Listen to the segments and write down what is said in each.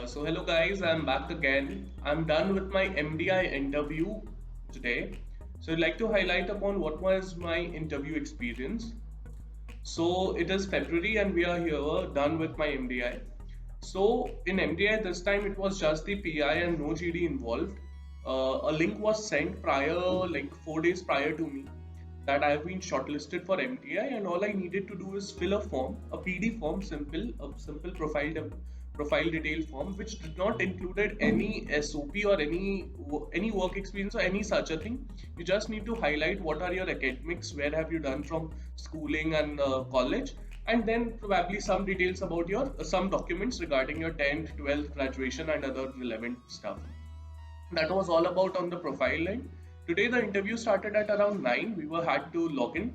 So hello guys, I'm back again. I'm done with my MDI interview today. So I'd like to highlight upon what was my interview experience. So it is February and we are here done with my MDI. So in MDI this time it was just the PI and no GD involved. A link was sent prior, like 4 days prior to me, that I have been shortlisted for MDI, and all I needed to do is fill a form, a PD form, a simple profile detail form, which did not included any SOP or any work experience or any such a thing. You just need to highlight what are your academics, where have you done from schooling and college, and then probably some details about your some documents regarding your 10th, 12th graduation and other relevant stuff. That was all about on the profile line. Today the interview started at around 9. We were had to log in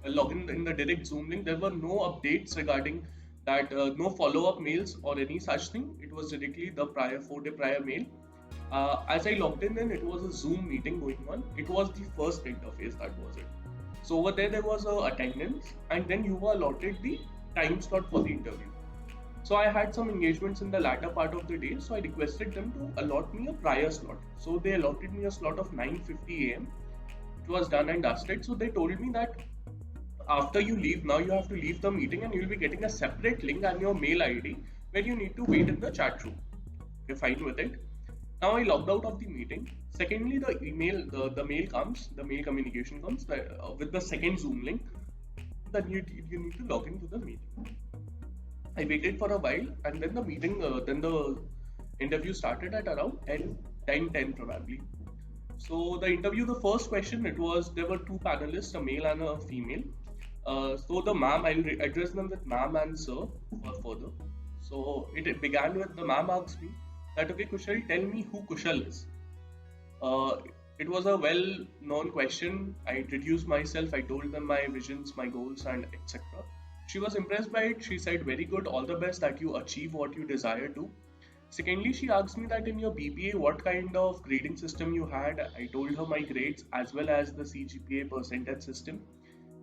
in the direct Zoom link. There were no updates regarding that, no follow-up mails or any such thing. It was directly the prior 4-day prior mail. As I logged in, it was a Zoom meeting going on. It was the first interface, that was it. So over there was a attendance, and then you were allotted the time slot for the interview. So I had some engagements in the latter part of the day, so I requested them to allot me a prior slot. So they allotted me a slot of 9:50 a.m. It was done and dusted. So they told me that after you leave, now you have to leave the meeting and you'll be getting a separate link and your mail ID where you need to wait in the chat room. Okay, fine with it. Now I logged out of the meeting. Secondly, the mail comes, the mail communication comes with the second Zoom link. Then you need to log into the meeting. I waited for a while, and then then the interview started at around 10 probably. So the interview, the first question, there were two panelists, a male and a female. So the ma'am, I'll address them with ma'am and sir for further. So it began with the ma'am asked me that, okay, Kushal, tell me who Kushal is. Uh, it was a well-known question. I introduced myself. I told them my visions, my goals, and etc. She was impressed by it. She said, "Very good. All the best that you achieve what you desire to." Secondly, she asked me that in your BBA, what kind of grading system you had. I told her my grades as well as the CGPA percentage system.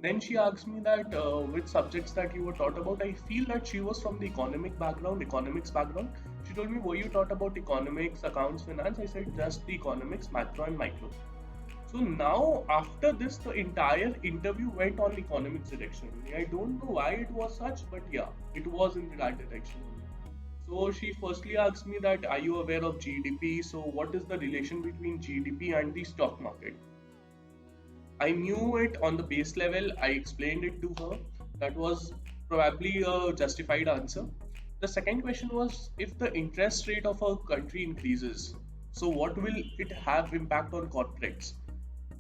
Then she asked me that which subjects that you were taught about. I feel that she was from the economics background. She told me, were you taught about economics, accounts, finance? I said just the economics, macro and micro. So now after this, the entire interview went on economics direction only. I don't know why it was such, but yeah, it was in that direction only. So she firstly asked me that, are you aware of GDP? So what is the relation between GDP and the stock market? I knew it on the base level. I explained it to her. That was probably a justified answer. The second question was, if the interest rate of a country increases, so what will it have impact on corporates?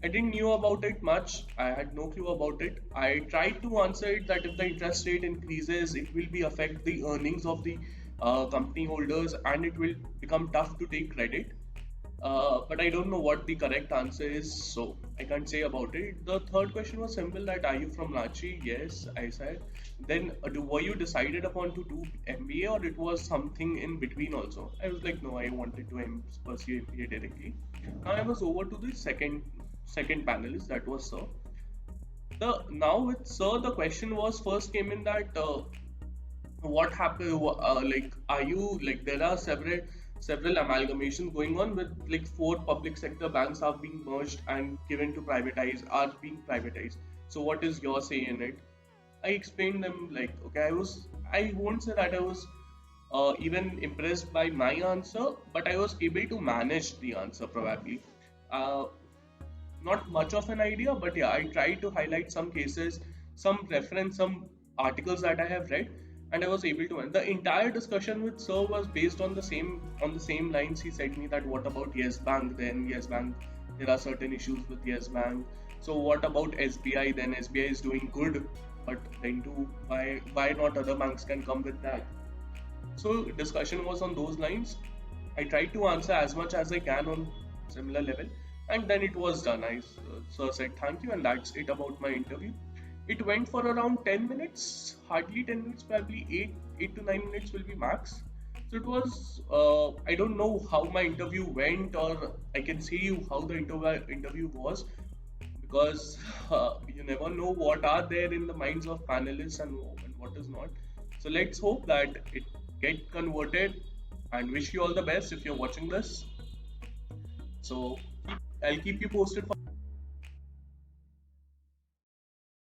I didn't knew about it much. I had no clue about it. I tried to answer it that if the interest rate increases, it will be affect the earnings of the company holders, and it will become tough to take credit. But I don't know what the correct answer is, so I can't say about it. The third question was simple: that are you from Ranchi? Yes, I said. Then were you decided upon to do MBA, or it was something in between also? I was like, no, I wanted to pursue MBA directly. Now I was over to the second panelist, that was Sir. The now with Sir, the question was first came in that what happened, like, are you, like, there are several amalgamations going on with like four public sector banks are being merged and given to privatize are being privatized. So what is your say in it? I explained them, like, okay, I won't say that I was even impressed by my answer, but I was able to manage the answer probably. uh, Not much of an idea, but yeah, I tried to highlight some cases, some reference, some articles that I have read, and I was able to. And the entire discussion with Sir was based on the same lines. He said me that, what about Yes Bank? Then Yes Bank, there are certain issues with Yes Bank. So what about SBI? Then SBI is doing good, but then too, why not other banks can come with that? So discussion was on those lines. I tried to answer as much as I can on similar level, and then it was done. Sir said thank you, and that's it about my interview. It went for around 10 minutes, hardly 10 minutes, probably 8 to 9 minutes will be max. So it was, I don't know how my interview went, or I can see you how the interview was, because you never know what are there in the minds of panelists and what is not. So let's hope that it get converted and wish you all the best if you're watching this. So I'll keep you posted for